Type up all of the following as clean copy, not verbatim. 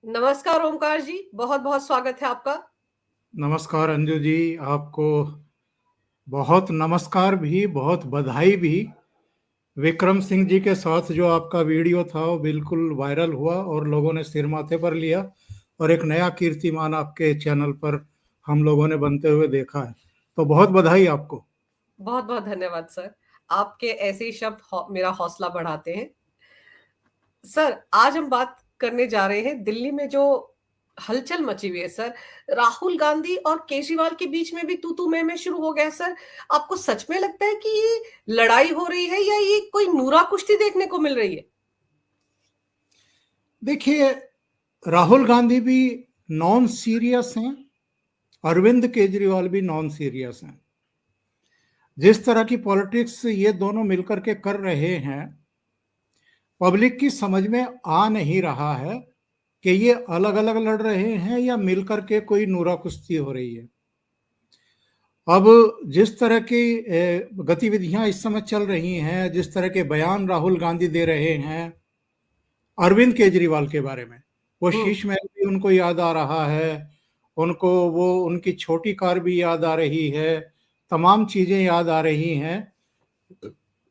नमस्कार ओमकार जी, बहुत-बहुत स्वागत है आपका। नमस्कार अंजू जी, आपको बहुत नमस्कार भी, बहुत बधाई भी। विक्रम सिंह जी के साथ जो आपका वीडियो था वो बिल्कुल वायरल हुआ और लोगों ने सिर माथे पर लिया और एक नया कीर्तिमान आपके चैनल पर हम लोगों ने बनते हुए देखा है। तो बहुत बधाई आपको। बहुत-बहुत धन्यवाद सर। आपके ऐसे ही शब्द मेरा हौसला बढ़ाते हैं। सर, आज हम बात करने जा रहे हैं दिल्ली में जो हलचल मची हुई है सर। राहुल गांधी और केजरीवाल के बीच में भी तू-तू मैं-मैं शुरू हो गया है सर। आपको सच में लगता है कि ये लड़ाई हो रही है या ये कोई नूरा कुश्ती देखने को मिल रही है? देखिए, राहुल गांधी भी नॉन सीरियस हैं, अरविंद केजरीवाल भी नॉन सीरियस हैं। जिस तरह की पॉलिटिक्स ये दोनों मिलकर के कर रहे हैं, पब्लिक की समझ में आ नहीं रहा है कि ये अलग अलग लड़ रहे हैं या मिलकर के कोई नूरा कुश्ती हो रही है। अब जिस तरह की गतिविधियां इस समय चल रही हैं, जिस तरह के बयान राहुल गांधी दे रहे हैं अरविंद केजरीवाल के बारे में, वो हुँ। शीश महल भी उनको याद आ रहा है, उनको वो उनकी छोटी कार भी याद आ रही है, तमाम चीजें याद आ रही हैं।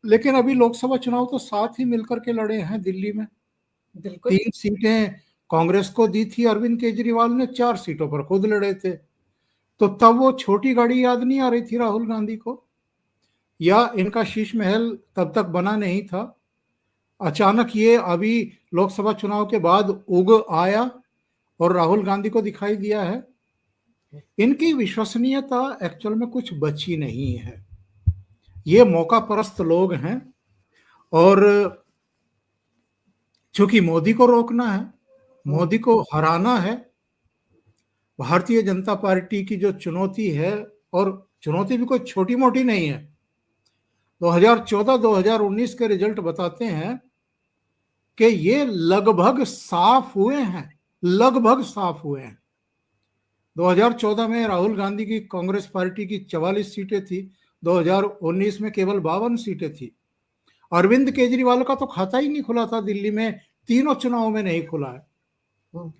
लेकिन अभी लोकसभा चुनाव तो साथ ही मिलकर के लड़े हैं दिल्ली में। बिल्कुल। 3 सीटें कांग्रेस को दी थी, अरविंद केजरीवाल ने 4 सीटों पर खुद लड़े थे। तो तब वो छोटी गाड़ी याद नहीं आ रही थी राहुल गांधी को, या इनका शीश महल तब तक बना नहीं था। अचानक ये अभी लोकसभा चुनाव के बाद उग आया और राहुल गांधी को दिखाई दिया है। इनकी विश्वसनीयता एक्चुअल में कुछ बची नहीं है। ये मौका परस्त लोग हैं और चूंकि मोदी को रोकना है, हुँ। मोदी को हराना है, भारतीय जनता पार्टी की जो चुनौती है, और चुनौती भी कोई छोटी मोटी नहीं है। 2014-2019 के रिजल्ट बताते हैं कि ये लगभग साफ हुए हैं, लगभग साफ हुए हैं। 2014 में राहुल गांधी की कांग्रेस पार्टी की 44 सीटें थी, 2019 में केवल 52 सीटें थी। अरविंद केजरीवाल का तो खाता ही नहीं खुला था दिल्ली में, तीनों चुनाव में नहीं खुला है। हुँ।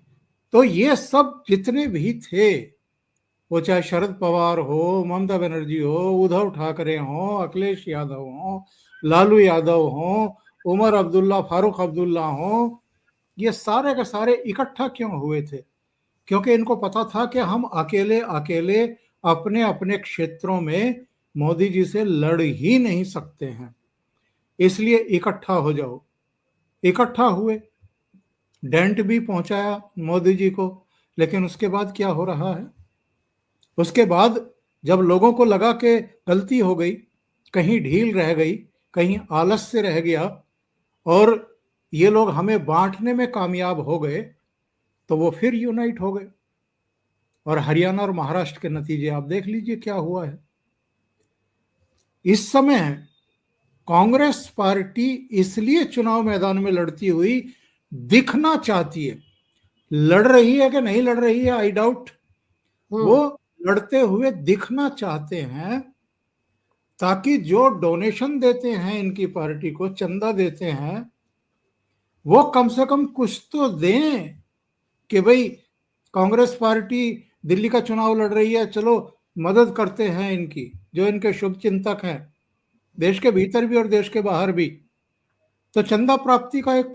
तो ये सब जितने भी थे, वो चाहे शरद पवार हो, ममता बनर्जी हो, उद्धव ठाकरे हो, अखिलेश यादव हो, लालू यादव हो, उमर अब्दुल्ला, फारूक अब्दुल्ला हो, ये सारे के सारे इकट्ठा क्यों हुए थे? क्योंकि इनको पता था कि हम अकेले अकेले अपने अपने क्षेत्रों में मोदी जी से लड़ ही नहीं सकते हैं, इसलिए इकट्ठा हो जाओ। इकट्ठा हुए, डेंट भी पहुंचाया मोदी जी को। लेकिन उसके बाद क्या हो रहा है? उसके बाद जब लोगों को लगा कि गलती हो गई, कहीं ढील रह गई, कहीं आलस्य रह गया और ये लोग हमें बांटने में कामयाब हो गए, तो वो फिर यूनाइट हो गए। और हरियाणा और महाराष्ट्र के नतीजे आप देख लीजिए क्या हुआ है। इस समय कांग्रेस पार्टी इसलिए चुनाव मैदान में लड़ती हुई दिखना चाहती है। लड़ रही है कि नहीं लड़ रही है आई डाउट। वो हुँ। लड़ते हुए दिखना चाहते हैं ताकि जो डोनेशन देते हैं इनकी पार्टी को, चंदा देते हैं, वो कम से कम कुछ तो दें कि भाई कांग्रेस पार्टी दिल्ली का चुनाव लड़ रही है, चलो मदद करते हैं इनकी, जो इनके शुभ चिंतक हैं, देश के भीतर भी और देश के बाहर भी। तो चंदा प्राप्ति का एक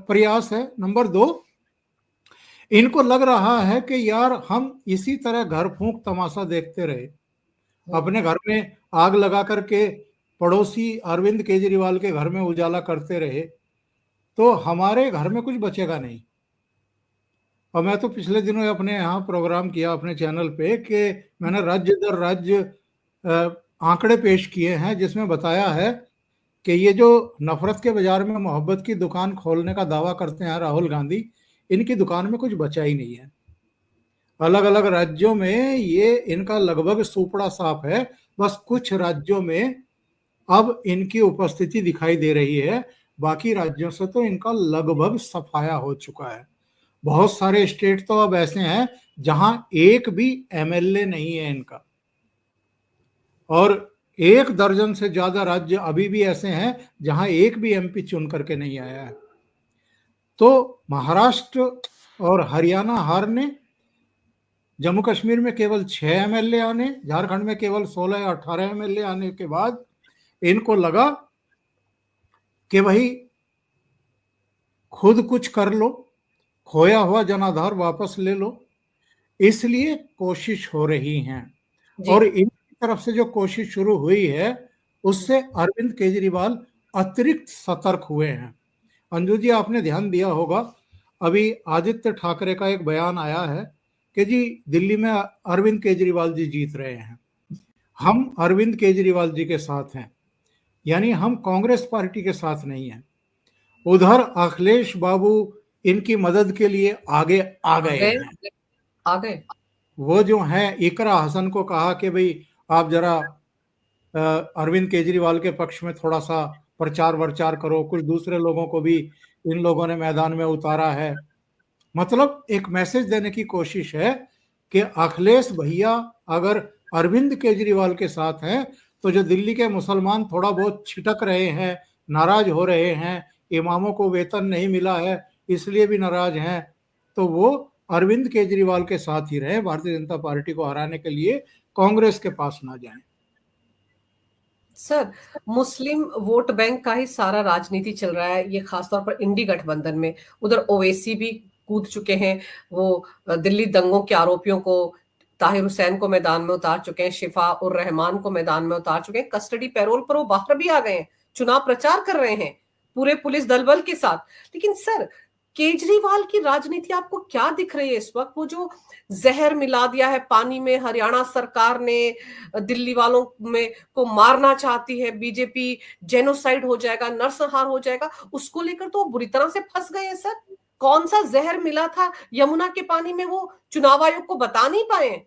प्रयास है। नंबर 2, इनको लग रहा है कि यार हम इसी तरह घर फूंक तमाशा देखते रहे, हुँ। अपने घर में आग लगा करके पड़ोसी अरविंद केजरीवाल के घर में उजाला करते रहे, तो हमारे घर में कुछ बचेगा नहीं। और मैं तो पिछले दिनों अपने यहाँ प्रोग्राम किया अपने चैनल पे कि मैंने राज्य दर राज्य आंकड़े पेश किए हैं, जिसमें बताया है कि ये जो नफरत के बाजार में मोहब्बत की दुकान खोलने का दावा करते हैं राहुल गांधी, इनकी दुकान में कुछ बचा ही नहीं है। अलग अलग राज्यों में ये इनका लगभग सुपड़ा साफ है। बस कुछ राज्यों में अब इनकी उपस्थिति दिखाई दे रही है, बाकी राज्यों से तो इनका लगभग सफाया हो चुका है। बहुत सारे स्टेट तो अब ऐसे हैं जहां एक भी एमएलए नहीं है इनका, और 1 दर्जन से ज्यादा राज्य अभी भी ऐसे हैं जहां एक भी एमपी चुन करके नहीं आया है। तो महाराष्ट्र और हरियाणा हारने, जम्मू कश्मीर में केवल 6 MLA आने, झारखंड में केवल 16 या 18 MLA आने के बाद इनको लगा कि भाई खुद कुछ कर लो, खोया हुआ जनाधार वापस ले लो, इसलिए कोशिश हो रही है। जी। और इनकी तरफ से जो कोशिश शुरू हुई है उससे अरविंद केजरीवाल अतिरिक्त सतर्क हुए हैं। अंजू जी, आपने ध्यान दिया होगा, अभी आदित्य ठाकरे का एक बयान आया है कि जी दिल्ली में अरविंद केजरीवाल जी जीत रहे हैं, हम अरविंद केजरीवाल जी के साथ हैं, यानी हम कांग्रेस पार्टी के साथ नहीं हैं। उधर अखिलेश बाबू इनकी मदद के लिए आगे आ आ गए गए। हैं। आ गए। वो जो हैं इकरा हसन को कहा कि भाई आप जरा अरविंद केजरीवाल के पक्ष में थोड़ा सा प्रचार वर्चार करो, कुछ दूसरे लोगों को भी इन लोगों ने मैदान में उतारा है। मतलब एक मैसेज देने की कोशिश है कि अखिलेश भैया अगर अरविंद केजरीवाल के साथ हैं तो जो दिल्ली के मुसलमान थोड़ा बहुत छिटक रहे हैं, नाराज हो रहे हैं, इमामों को वेतन नहीं मिला है इसलिए भी नाराज हैं, तो वो अरविंद केजरीवाल के साथ ही रहे, भारतीय जनता पार्टी को हराने के लिए कांग्रेस के पास ना जाएं। सर, मुस्लिम वोट बैंक का ही सारा राजनीति चल रहा है, ये खासतौर पर इंडी गठबंधन में। उधर ओवैसी भी कूद चुके हैं, वो दिल्ली दंगों के आरोपियों को, ताहिर हुसैन को मैदान में उतार चुके हैं, शिफा उर रहमान को मैदान में उतार चुके हैं, कस्टडी पैरोल पर वो बाहर भी आ गए हैं, चुनाव प्रचार कर रहे हैं पूरे पुलिस दल बल के साथ। लेकिन सर, केजरीवाल की राजनीति आपको क्या दिख रही है इस वक्त? वो जो जहर मिला दिया है पानी में हरियाणा सरकार ने, दिल्ली वालों में को मारना चाहती है बीजेपी, जेनोसाइड हो जाएगा, नरसंहार हो जाएगा, उसको लेकर तो वो बुरी तरह से फंस गए हैं सर। कौन सा जहर मिला था यमुना के पानी में, वो चुनाव आयोग को बता नहीं पाए।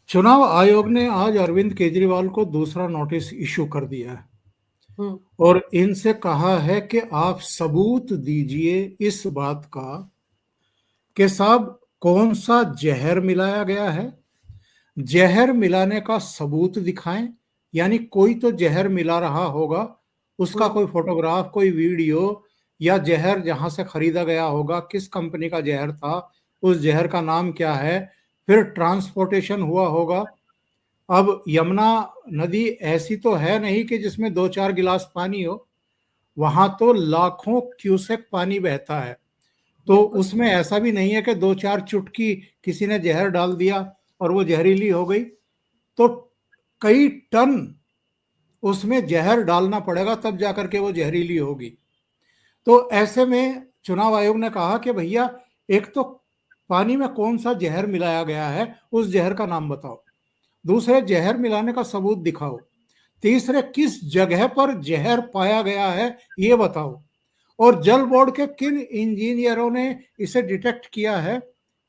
चुनाव आयोग ने आज अरविंद केजरीवाल को दूसरा नोटिस इशू कर दिया है और इनसे कहा है कि आप सबूत दीजिए इस बात का कि साहब कौन सा जहर मिलाया गया है, जहर मिलाने का सबूत दिखाएं, यानी कोई तो जहर मिला रहा होगा, उसका कोई फोटोग्राफ, कोई वीडियो, या जहर जहां से खरीदा गया होगा, किस कंपनी का जहर था, उस जहर का नाम क्या है, फिर ट्रांसपोर्टेशन हुआ होगा। अब यमुना नदी ऐसी तो है नहीं कि जिसमें 2-4 गिलास पानी हो, वहां तो लाखों क्यूसेक पानी बहता है, तो उसमें ऐसा भी नहीं है कि 2-4 चुटकी किसी ने जहर डाल दिया और वो जहरीली हो गई, तो कई टन उसमें जहर डालना पड़ेगा तब जाकर के वो जहरीली होगी। तो ऐसे में चुनाव आयोग ने कहा कि भैया एक तो पानी में कौन सा जहर मिलाया गया है उस जहर का नाम बताओ, दूसरे जहर मिलाने का सबूत दिखाओ, तीसरे किस जगह पर जहर पाया गया है ये बताओ, और जल बोर्ड के किन इंजीनियरों ने इसे डिटेक्ट किया है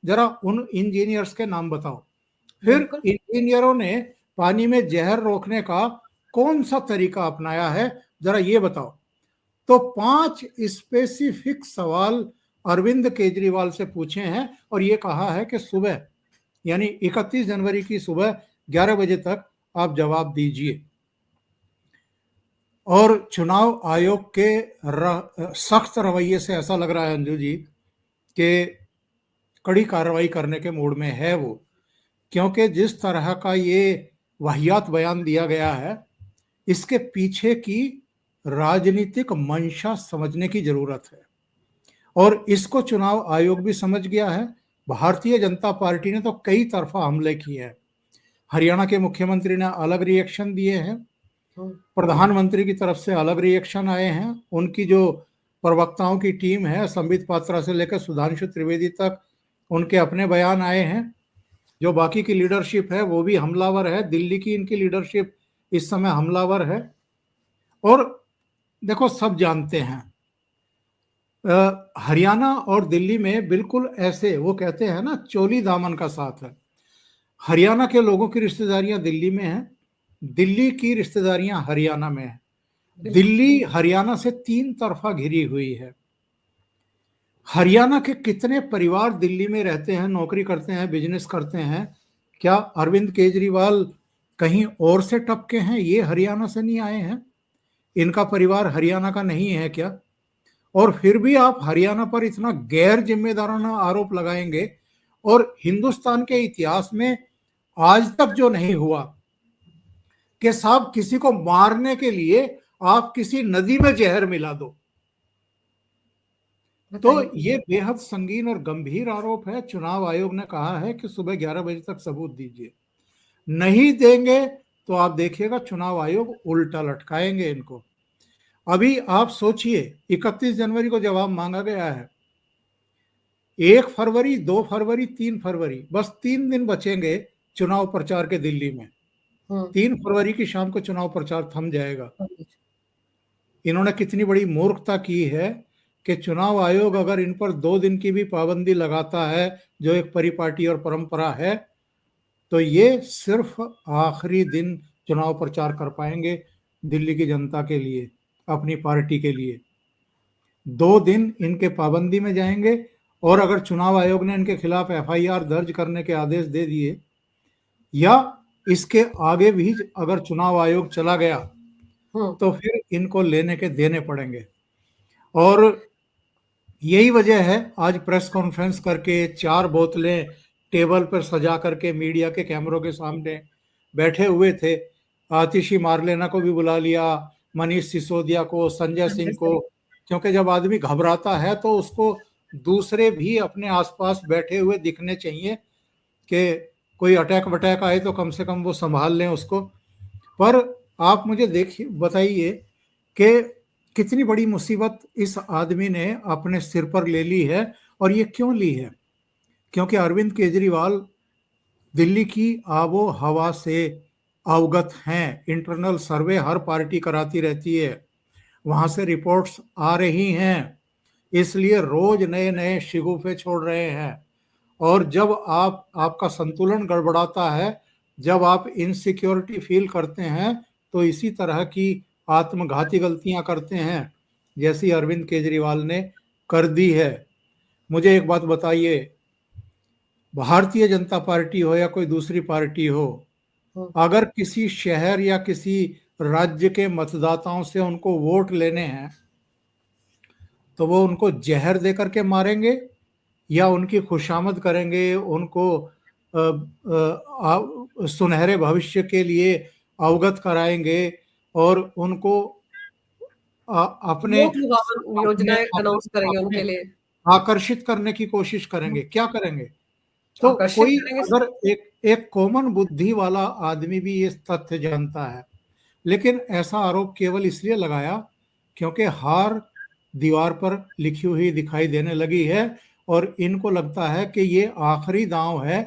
जरा उन इंजीनियर्स के नाम बताओ, फिर इंजीनियरों ने पानी में जहर रोकने का कौन सा तरीका अपनाया है जरा ये बताओ। तो 5 स्पेसिफिक सवाल अरविंद केजरीवाल से पूछे हैं और ये कहा है कि सुबह यानी 31 जनवरी की सुबह 11 बजे तक आप जवाब दीजिए। और चुनाव आयोग के सख्त रवैये से ऐसा लग रहा है अंजू जी कि कड़ी कार्रवाई करने के मूड में है वो, क्योंकि जिस तरह का ये वाहियात बयान दिया गया है इसके पीछे की राजनीतिक मंशा समझने की जरूरत है और इसको चुनाव आयोग भी समझ गया है। भारतीय जनता पार्टी ने तो कई तरफा हमले किए हैं, हरियाणा के मुख्यमंत्री ने अलग रिएक्शन दिए हैं, प्रधानमंत्री की तरफ से अलग रिएक्शन आए हैं, उनकी जो प्रवक्ताओं की टीम है संबित पात्रा से लेकर सुधांशु त्रिवेदी तक उनके अपने बयान आए हैं, जो बाकी की लीडरशिप है वो भी हमलावर है, दिल्ली की इनकी लीडरशिप इस समय हमलावर है। और देखो सब जानते हैं हरियाणा और दिल्ली में बिल्कुल ऐसे वो कहते हैं ना चोली दामन का साथ है, हरियाणा के लोगों की रिश्तेदारियां दिल्ली में हैं, दिल्ली की रिश्तेदारियां हरियाणा में है, दिल्ली हरियाणा से 3 तरफा घिरी हुई है। हरियाणा के कितने परिवार दिल्ली में रहते हैं, नौकरी करते हैं, बिजनेस करते हैं, क्या अरविंद केजरीवाल कहीं और से टपके हैं, ये हरियाणा से नहीं आए हैं, इनका परिवार हरियाणा का नहीं है क्या? और फिर भी आप हरियाणा पर इतना गैर जिम्मेदाराना आरोप लगाएंगे। और हिंदुस्तान के इतिहास में आज तक जो नहीं हुआ कि साहब किसी को मारने के लिए आप किसी नदी में जहर मिला दो, तो बताइए। ये बेहद संगीन और गंभीर आरोप है। चुनाव आयोग ने कहा है कि सुबह 11 बजे तक सबूत दीजिए, नहीं देंगे तो आप देखिएगा चुनाव आयोग उल्टा लटकाएंगे इनको। अभी आप सोचिए, 31 जनवरी को जवाब मांगा गया है, 1 फरवरी, 2 फरवरी, 3 फरवरी, बस 3 दिन बचेंगे चुनाव प्रचार के दिल्ली में। 3 फरवरी की शाम को चुनाव प्रचार थम जाएगा। इन्होंने कितनी बड़ी मूर्खता की है कि चुनाव आयोग अगर इन पर 2 दिन की भी पाबंदी लगाता है, जो एक परिपाटी और परंपरा है, तो ये सिर्फ आखिरी दिन चुनाव प्रचार कर पाएंगे दिल्ली की जनता के लिए, अपनी पार्टी के लिए। 2 दिन इनके पाबंदी में जाएंगे, और अगर चुनाव आयोग ने इनके खिलाफ एफआईआर दर्ज करने के आदेश दे दिए, या इसके आगे भी अगर चुनाव आयोग चला गया, तो फिर इनको लेने के देने पड़ेंगे। और यही वजह है आज प्रेस कॉन्फ्रेंस करके 4 बोतलें टेबल पर सजा करके मीडिया के कैमरों के सामने बैठे हुए थे। आतिशी मारलेना को भी बुला लिया, मनीष सिसोदिया को, संजय सिंह को, क्योंकि जब आदमी घबराता है तो उसको दूसरे भी अपने आसपास बैठे हुए दिखने चाहिए कि कोई अटैक वटैक आए तो कम से कम वो संभाल लें उसको। पर आप मुझे देखिए, बताइए कि कितनी बड़ी मुसीबत इस आदमी ने अपने सिर पर ले ली है। और ये क्यों ली है? क्योंकि अरविंद केजरीवाल दिल्ली की आबो हवा से अवगत हैं। इंटरनल सर्वे हर पार्टी कराती रहती है, वहां से रिपोर्ट्स आ रही हैं, इसलिए रोज नए नए शिगुफे छोड़ रहे हैं। और जब आपका संतुलन गड़बड़ाता है, जब आप इनसिक्योरिटी फील करते हैं, तो इसी तरह की आत्मघाती गलतियां करते हैं, जैसी अरविंद केजरीवाल ने कर दी है। मुझे एक बात बताइए, भारतीय जनता पार्टी हो या कोई दूसरी पार्टी हो, अगर किसी शहर या किसी राज्य के मतदाताओं से उनको वोट लेने हैं, तो वो उनको जहर दे करके मारेंगे या उनकी खुशामद करेंगे, उनको सुनहरे भविष्य के लिए अवगत कराएंगे और उनको अपने लोक लुभावन अपने योजनाएं अनाउंस करेंगे अपने उनके लिए। आकर्षित करने की कोशिश करेंगे। क्या करेंगे? तो आकर्षित कोई करेंगे सर। अगर एक एक कॉमन बुद्धि वाला आदमी भी ये तथ्य जानता है, लेकिन ऐसा आरोप केवल इसलिए लगाया क्योंकि हार दीवार पर लिखी हुई दिखाई देने लगी है, और इनको लगता है कि ये आखिरी दांव है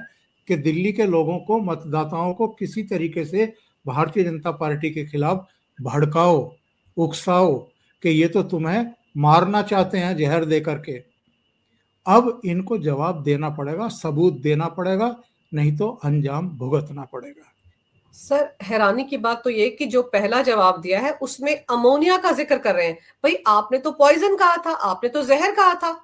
कि दिल्ली के लोगों को, मतदाताओं को किसी तरीके से भारतीय जनता पार्टी के खिलाफ भड़काओ, उकसाओ कि ये तो तुम्हें मारना चाहते हैं जहर दे करके। अब इनको जवाब देना पड़ेगा, सबूत देना पड़ेगा, नहीं तो अंजाम भुगतना पड़ेगा। सर हैरानी की बात तो ये कि जो पहला जवाब दिया है उसमें अमोनिया का जिक्र कर रहे हैं। भाई आपने तो पॉइजन कहा था, आपने तो जहर कहा था,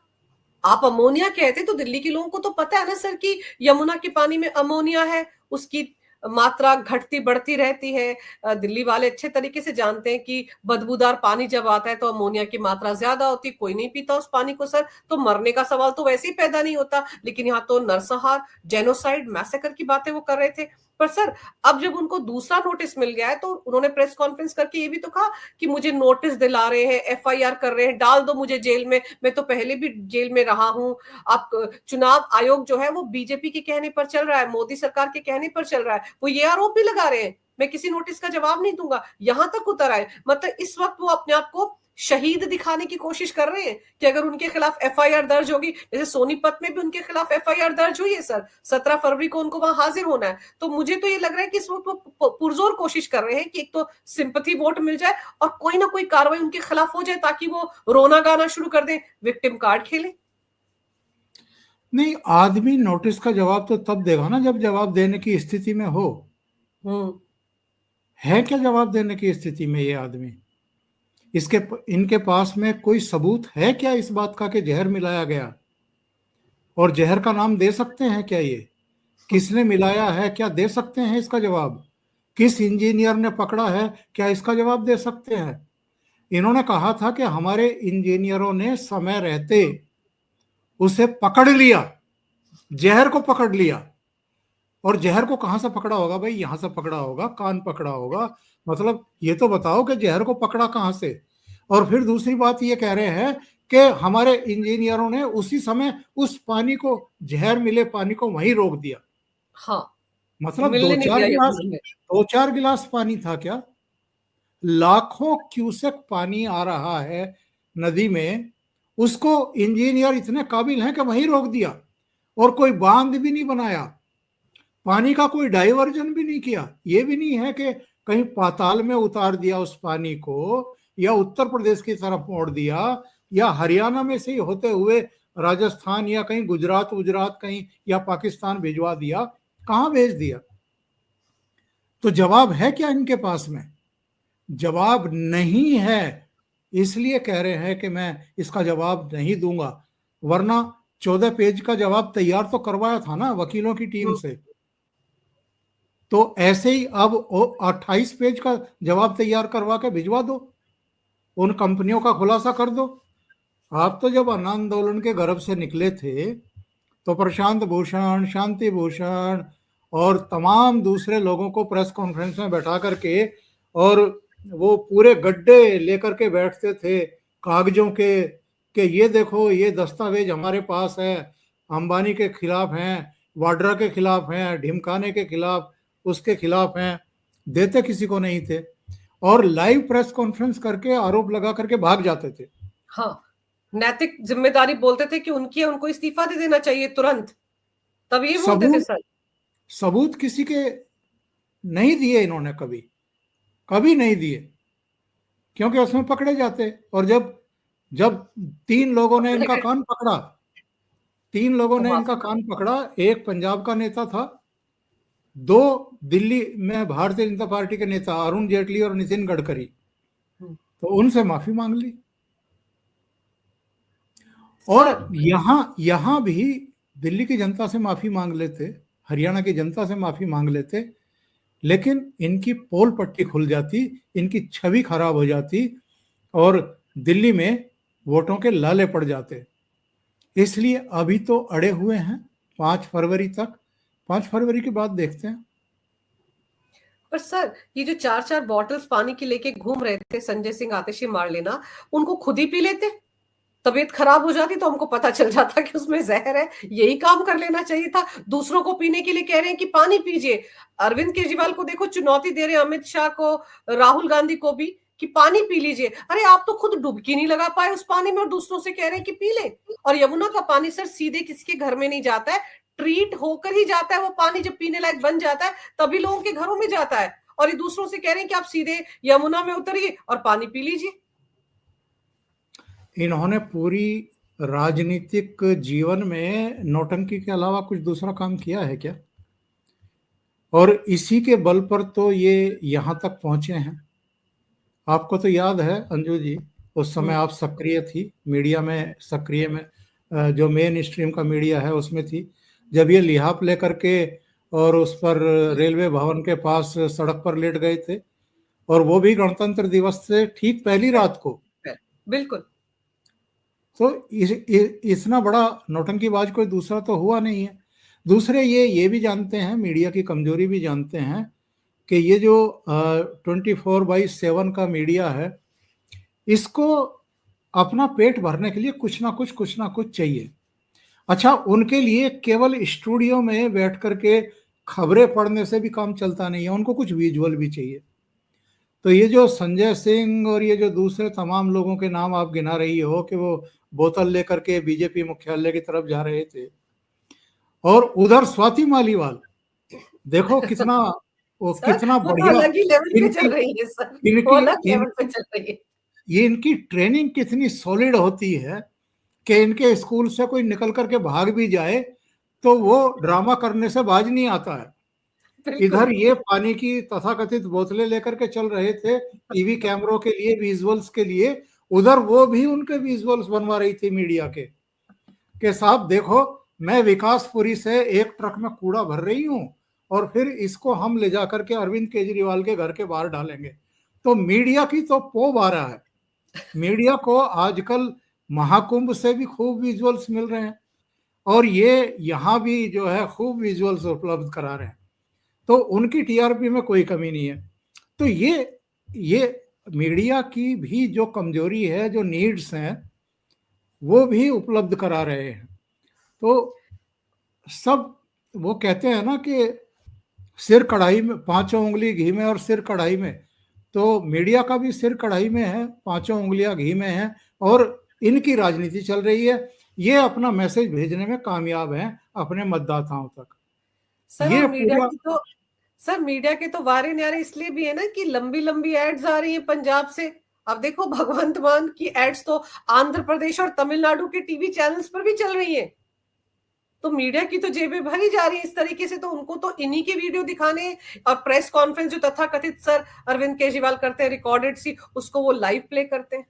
आप अमोनिया कहते तो दिल्ली के लोगों को तो पता है ना सर कि यमुना के पानी में अमोनिया है, उसकी मात्रा घटती बढ़ती रहती है। दिल्ली वाले अच्छे तरीके से जानते हैं कि बदबूदार पानी जब आता है तो अमोनिया की मात्रा ज्यादा होती है, कोई नहीं पीता उस पानी को सर, तो मरने का सवाल तो वैसे ही पैदा नहीं होता। लेकिन यहाँ तो नरसंहार, जेनोसाइड, मैसेकर की बातें वो कर रहे थे। पर सर अब जब उनको दूसरा नोटिस मिल गया है तो उन्होंने प्रेस कॉन्फ्रेंस करके ये भी तो कहा कि मुझे नोटिस दिला रहे हैं, एफआईआर कर रहे हैं, डाल दो मुझे जेल में, मैं तो पहले भी जेल में रहा हूं। आप चुनाव आयोग जो है वो बीजेपी के कहने पर चल रहा है, मोदी सरकार के कहने पर चल रहा है, वो ये आरोप भी लगा रहे हैं मैं किसी नोटिस का जवाब नहीं दूंगा, यहां तक उतर आए। मतलब इस वक्त वो अपने आप को शहीद दिखाने की कोशिश कर रहे हैं कि अगर उनके खिलाफ एफआईआर दर्ज होगी, जैसे सोनीपत में भी उनके खिलाफ एफआईआर दर्ज हुई है सर, 17 फरवरी को उनको वहां हाजिर होना है। तो मुझे तो ये लग रहा है कि इस वक्त वो पुरजोर कोशिश कर रहे हैं कि एक तो सिंपैथी वोट मिल जाए और कोई ना कोई कार्रवाई उनके खिलाफ हो जाए ताकि वो रोना गाना शुरू कर दें, विक्टिम कार्ड खेलें। नहीं, आदमी नोटिस का जवाब तो तब देगा ना जब जवाब देने की स्थिति में हो। है क्या जवाब देने की स्थिति में ये आदमी? इसके इनके पास में कोई सबूत है क्या इस बात का कि जहर मिलाया गया? और जहर का नाम दे सकते हैं क्या? ये किसने मिलाया है, क्या दे सकते हैं इसका जवाब? किस इंजीनियर ने पकड़ा है, क्या इसका जवाब दे सकते हैं? इन्होंने कहा था कि हमारे इंजीनियरों ने समय रहते उसे पकड़ लिया, जहर को पकड़ लिया। और जहर को कहां से पकड़ा होगा भाई? यहां से पकड़ा होगा, कान पकड़ा होगा। मतलब ये तो बताओ कि जहर को पकड़ा कहां से। और फिर दूसरी बात ये कह रहे हैं कि हमारे इंजीनियरों ने उसी समय उस पानी को, जहर मिले पानी को वहीं रोक दिया। हाँ, मतलब मिलने नहीं दिया यमुना में। 2-4 गिलास पानी था क्या? लाखों क्यूसेक पानी आ रहा है नदी में, उसको इंजीनियर इतने काबिल हैं कि वहीं रोक दिया। और कोई बांध भी नहीं बनाया, पानी का कोई डाइवर्जन भी नहीं किया। ये भी नहीं है कि कहीं पाताल में उतार दिया उस पानी को, या उत्तर प्रदेश की तरफ मोड़ दिया, या हरियाणा में से ही होते हुए राजस्थान या कहीं गुजरात गुजरात कहीं या पाकिस्तान भिजवा दिया। कहां भेज दिया? तो जवाब है क्या इनके पास में? जवाब नहीं है। इसलिए कह रहे हैं कि मैं इसका जवाब नहीं दूंगा। वरना 14 पेज का जवाब तैयार तो करवाया था ना वकीलों की टीम से। तो ऐसे ही अब 28 पेज का जवाब तैयार करवा के भिजवा दो, उन कंपनियों का खुलासा कर दो। आप तो जब अन्न आंदोलन के गर्भ से निकले थे तो प्रशांत भूषण, शांति भूषण और तमाम दूसरे लोगों को प्रेस कॉन्फ्रेंस में बैठा करके, और वो पूरे गड्ढे लेकर के बैठते थे कागजों के, कि ये देखो ये दस्तावेज हमारे पास है, अंबानी के खिलाफ हैं, वाड्रा के खिलाफ हैं, ढिमकाने के खिलाफ, उसके खिलाफ हैं। देते किसी को नहीं थे, और लाइव प्रेस कॉन्फ्रेंस करके आरोप लगा करके भाग जाते थे। हाँ, नैतिक जिम्मेदारी बोलते थे कि उनकी है, उनको इस्तीफा दे देना चाहिए तुरंत, तब ये बोलते थे सबूत सर। सबूत किसी के नहीं दिए इन्होंने, कभी कभी नहीं दिए, क्योंकि उसमें पकड़े जाते। और जब जब 3 लोगों ने पकड़े इनका गए कान पकड़ा, 3 लोगों तो ने इनका माफी कान मांगी। पकड़ा, एक पंजाब का नेता था, 2 दिल्ली में भारतीय जनता पार्टी के नेता अरुण जेटली और नितिन गडकरी, तो उनसे माफी मांग ली। और सर, यहां भी दिल्ली की जनता से माफी मांग लेते, हरियाणा की जनता से माफी मांग लेते, लेकिन इनकी पोल पट्टी खुल जाती, इनकी छवि खराब हो जाती, और दिल्ली में वोटों के लाले पड़ जाते। इसलिए अभी तो अड़े हुए हैं 5 फरवरी तक। 5 फरवरी के बाद देखते हैं। पर सर, ये जो 4-4 बॉटल्स पानी की लेके घूम रहे थे संजय सिंह, आतिशी मार लेना, उनको खुद ही पी लेते, तबीयत खराब हो जाती तो हमको पता चल जाता कि उसमें जहर है। यही काम कर लेना चाहिए था। दूसरों को पीने के लिए कह रहे हैं कि पानी पीजिए। अरविंद केजरीवाल को देखो, चुनौती दे रहे हैं अमित शाह को, राहुल गांधी को भी, कि पानी पी लीजिए। अरे आप तो खुद डुबकी नहीं लगा पाए उस पानी में और दूसरों से कह रहे हैं कि पी ले। और यमुना का पानी सर सीधे किसी के घर में नहीं जाता है, ट्रीट होकर ही जाता है। वो पानी जब पीने लायक बन जाता है तभी लोगों के घरों में जाता है। और ये दूसरों से कह रहे हैं कि आप सीधे यमुना में उतरिए और पानी पी लीजिए। इन्होंने पूरी राजनीतिक जीवन में नौटंकी के अलावा कुछ दूसरा काम किया है क्या? और इसी के बल पर तो ये यहां तक पहुंचे हैं। आपको तो याद है अंजू जी, उस समय आप सक्रिय थी मीडिया में, सक्रिय में जो मेन स्ट्रीम का मीडिया है उसमें थी, जब ये लिहाफ लेकर के और उस पर रेलवे भवन के पास सड़क पर लेट गए थे, और वो भी गणतंत्र दिवस से ठीक पहली रात को। बिल्कुल। तो इतना बड़ा नौटंकीबाज कोई दूसरा तो हुआ नहीं है। दूसरे ये भी जानते हैं, मीडिया की कमजोरी भी जानते हैं, कि ये जो 24/7 का मीडिया है, इसको अपना पेट भरने के लिए कुछ ना कुछ चाहिए। अच्छा, उनके लिए केवल स्टूडियो में बैठ करके खबरें पढ़ने से भी काम चलता नहीं है, उनको कुछ विजुअल भी चाहिए। तो ये जो संजय सिंह और ये जो दूसरे तमाम लोगों के नाम आप गिना रही हो कि वो बोतल लेकर के बीजेपी मुख्यालय की तरफ जा रहे थे, और उधर स्वाति मालीवाल देखो कितना, वो सर, कितना वो तो बढ़िया अलग ही लेवल पे इनकी चल रही है सर। वो इनकी अलग लेवल पे इनकी चल रही है। ये इनकी ट्रेनिंग कितनी सॉलिड होती है कि इनके स्कूल से कोई निकल करके भाग भी जाए तो वो ड्रामा करने से बाज नहीं आता है। बिल्कुल। इधर ये पानी की तथाकथित बोतलें लेकर के चल रहे थे टीवी कैमरों के लिए, विजुअल्स के लिए, उधर वो भी उनके विजुअल्स बनवा रही थी मीडिया के साहब देखो, मैं विकासपुरी से एक ट्रक में कूड़ा भर रही हूं और फिर इसको हम ले जाकर के अरविंद केजरीवाल के घर के बाहर डालेंगे। तो मीडिया की तो पो आ रहा है। मीडिया को आजकल महाकुंभ से भी खूब विजुअल्स मिल रहे हैं, और ये यहाँ भी जो है खूब विजुअल्स उपलब्ध करा रहे हैं, तो उनकी टीआरपी में कोई कमी नहीं है। तो ये मीडिया की भी जो कमजोरी है, जो नीड्स हैं, वो भी उपलब्ध करा रहे हैं। तो सब वो कहते हैं ना कि सिर कढ़ाई में, पांचों उंगली घी में और सिर कढ़ाई में, तो मीडिया का भी सिर कढ़ाई में है, पांचों उंगलियां घी में हैं, और इनकी राजनीति चल रही है। ये अपना मैसेज भेजने में कामयाब हैं अपने मतदाताओं तक। सर और ये मीडिया पूरा की तो सर मीडिया के तो वारे न्यारे इसलिए भी है ना कि लंबी लंबी एड्स आ रही हैं पंजाब से। अब देखो भगवंत मान की एड्स तो आंध्र प्रदेश और तमिलनाडु के टीवी चैनल्स पर भी चल रही हैं। तो मीडिया की तो जेबें भरी जा रही है इस तरीके से, तो उनको तो इन्हीं के वीडियो दिखाने, और प्रेस कॉन्फ्रेंस जो तथाकथित सर अरविंद केजरीवाल करते हैं रिकॉर्डेड सी, उसको वो लाइव प्ले करते हैं।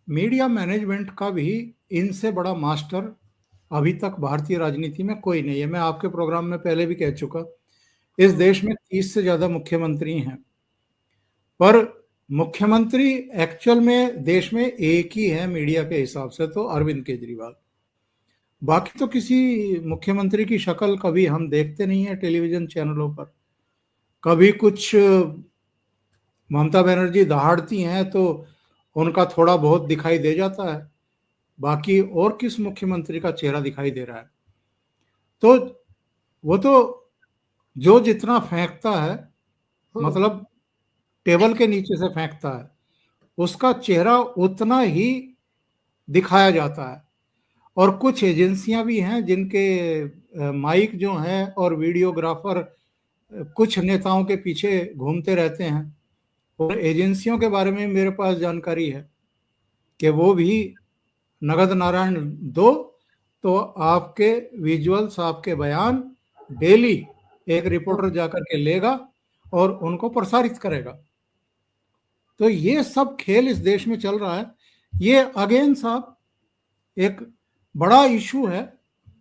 मीडिया मैनेजमेंट का भी इनसे बड़ा मास्टर अभी तक भारतीय राजनीति में कोई नहीं है। मैं आपके प्रोग्राम में पहले भी कह चुका, इस देश में 30 से ज्यादा मुख्यमंत्री हैं, पर मुख्यमंत्री एक्चुअल में देश में एक ही है मीडिया के हिसाब से, तो अरविंद केजरीवाल। बाकी तो किसी मुख्यमंत्री की शक्ल कभी हम देखते नहीं है टेलीविजन चैनलों पर। कभी कुछ ममता बनर्जी दहाड़ती हैं तो उनका थोड़ा बहुत दिखाई दे जाता है, बाकी और किस मुख्यमंत्री का चेहरा दिखाई दे रहा है। तो वो तो जो जितना फेंकता है, मतलब टेबल के नीचे से फेंकता है, उसका चेहरा उतना ही दिखाया जाता है। और कुछ एजेंसियां भी हैं जिनके माइक जो हैं और वीडियोग्राफर कुछ नेताओं के पीछे घूमते रहते हैं, और एजेंसियों के बारे में मेरे पास जानकारी है कि वो भी नगद नारायण दो तो आपके विजुअल्स, आपके बयान डेली एक रिपोर्टर जाकर के लेगा और उनको प्रसारित करेगा। तो ये सब खेल इस देश में चल रहा है। ये अगेन साहब एक बड़ा इशू है,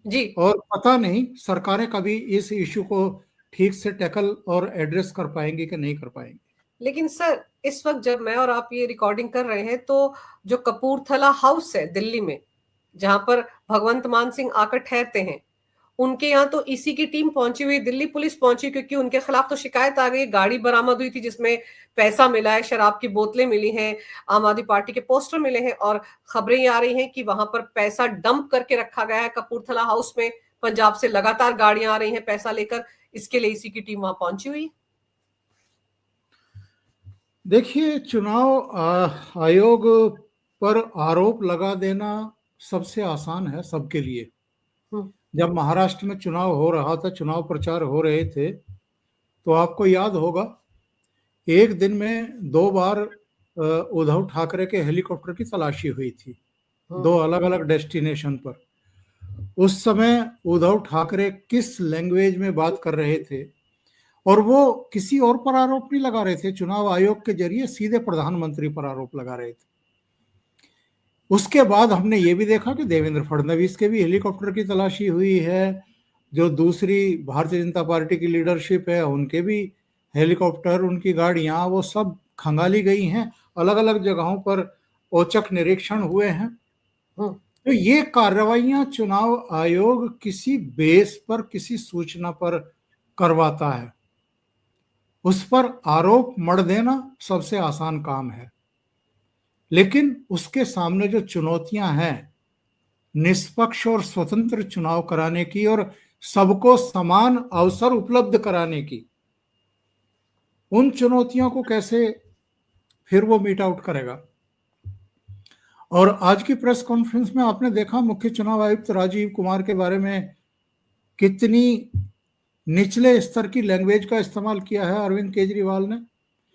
जी। और पता नहीं सरकारें कभी इस इशू को ठीक से टैकल और एड्रेस कर पाएंगी कि नहीं कर पाएंगी। लेकिन सर इस वक्त जब मैं और आप ये रिकॉर्डिंग कर रहे हैं, तो जो कपूरथला हाउस है दिल्ली में, जहां पर भगवंत मान सिंह आकर ठहरते हैं, उनके यहाँ तो ईसी की टीम पहुंची हुई, दिल्ली पुलिस पहुंची, क्योंकि उनके खिलाफ तो शिकायत आ गई। गाड़ी बरामद हुई थी जिसमें पैसा मिला है, शराब की बोतलें मिली हैं, आम आदमी पार्टी के पोस्टर मिले हैं, और खबरें ये आ रही हैं कि वहां पर पैसा डंप करके रखा गया है कपूरथला हाउस में। पंजाब से लगातार गाड़ियां आ रही हैं पैसा लेकर, इसके लिए ईसी की टीम वहां पहुंची हुई है। देखिए, चुनाव आयोग पर आरोप लगा देना सबसे आसान है सबके लिए। जब महाराष्ट्र में चुनाव हो रहा था, चुनाव प्रचार हो रहे थे, तो आपको याद होगा एक दिन में 2 बार उद्धव ठाकरे के हेलीकॉप्टर की तलाशी हुई थी, 2 अलग-अलग डेस्टिनेशन पर। उस समय उद्धव ठाकरे किस लैंग्वेज में बात कर रहे थे, और वो किसी और पर आरोप नहीं लगा रहे थे, चुनाव आयोग के जरिए सीधे प्रधानमंत्री पर आरोप लगा रहे थे। उसके बाद हमने ये भी देखा कि देवेंद्र फडणवीस के भी हेलीकॉप्टर की तलाशी हुई है, जो दूसरी भारतीय जनता पार्टी की लीडरशिप है उनके भी हेलीकॉप्टर, उनकी गाड़ियां, वो सब खंगाली गई हैं। अलग अलग जगहों पर औचक निरीक्षण हुए हैं। तो ये कार्रवाइयां चुनाव आयोग किसी बेस पर, किसी सूचना पर करवाता है। उस पर आरोप मढ़ देना सबसे आसान काम है, लेकिन उसके सामने जो चुनौतियां हैं निष्पक्ष और स्वतंत्र चुनाव कराने की और सबको समान अवसर उपलब्ध कराने की, उन चुनौतियों को कैसे फिर वो मीट आउट करेगा। और आज की प्रेस कॉन्फ्रेंस में आपने देखा मुख्य चुनाव आयुक्त राजीव कुमार के बारे में कितनी निचले स्तर की लैंग्वेज का इस्तेमाल किया है अरविंद केजरीवाल ने।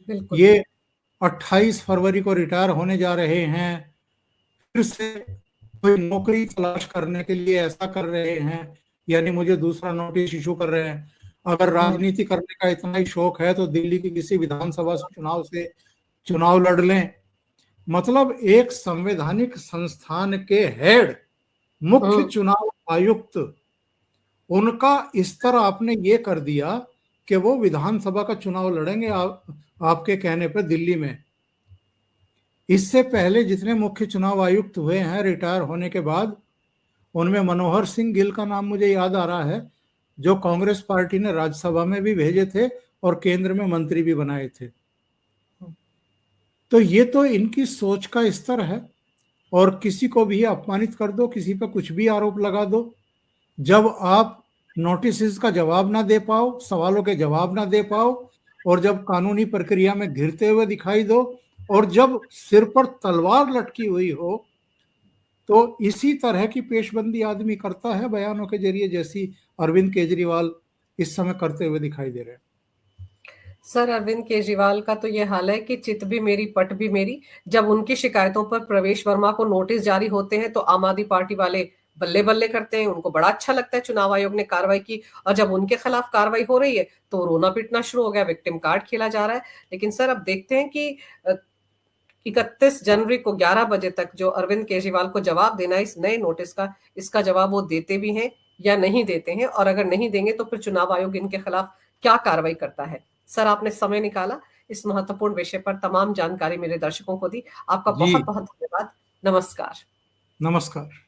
बिल्कुल। ये 28 फरवरी को रिटायर होने जा रहे हैं, फिर से कोई नौकरी तलाश करने के लिए ऐसा कर रहे हैं, यानी मुझे दूसरा नोटिस इशू कर रहे हैं। अगर राजनीति करने का इतना ही शौक है तो दिल्ली की किसी विधानसभा चुनाव से चुनाव लड़ लें। मतलब एक संवैधानिक संस्थान के हेड, मुख्य चुनाव आयुक्त, उनका स्तर आपने ये कर दिया कि वो विधानसभा का चुनाव लड़ेंगे आपके कहने पर दिल्ली में। इससे पहले जितने मुख्य चुनाव आयुक्त हुए हैं रिटायर होने के बाद, उनमें मनोहर सिंह गिल का नाम मुझे याद आ रहा है, जो कांग्रेस पार्टी ने राज्यसभा में भी भेजे थे और केंद्र में मंत्री भी बनाए थे। तो ये तो इनकी सोच का स्तर है। और किसी को भी अपमानित कर दो, किसी पर कुछ भी आरोप लगा दो, जब आप नोटिस का जवाब ना दे पाओ, सवालों के जवाब ना दे पाओ, और जब कानूनी प्रक्रिया में घिरते हुए दिखाई दो, और जब सिर पर तलवार लटकी हुई हो, तो इसी तरह की पेशबंदी आदमी करता है बयानों के जरिए, जैसी अरविंद केजरीवाल इस समय करते हुए दिखाई दे रहे हैं। सर, अरविंद केजरीवाल का तो ये हाल है कि चित भी मेरी पट भी मेरी। जब उनकी शिकायतों पर प्रवेश वर्मा को नोटिस जारी होते हैं तो आम आदमी पार्टी वाले बल्ले बल्ले करते हैं, उनको बड़ा अच्छा लगता है चुनाव आयोग ने कार्रवाई की। और जब उनके खिलाफ कार्रवाई हो रही है तो रोना पीटना शुरू हो गया, विक्टिम कार्ड खेला जा रहा है। लेकिन सर, अब देखते हैं कि 31 जनवरी को 11 बजे तक जो अरविंद केजरीवाल को जवाब देना है इस नए नोटिस का, इसका जवाब वो देते भी हैं या नहीं देते हैं, और अगर नहीं देंगे तो फिर चुनाव आयोग इनके खिलाफ क्या कार्रवाई करता है। सर, आपने समय निकाला इस महत्वपूर्ण विषय पर तमाम जानकारी मेरे दर्शकों को दी। आपका जी, बहुत बहुत धन्यवाद। नमस्कार। नमस्कार।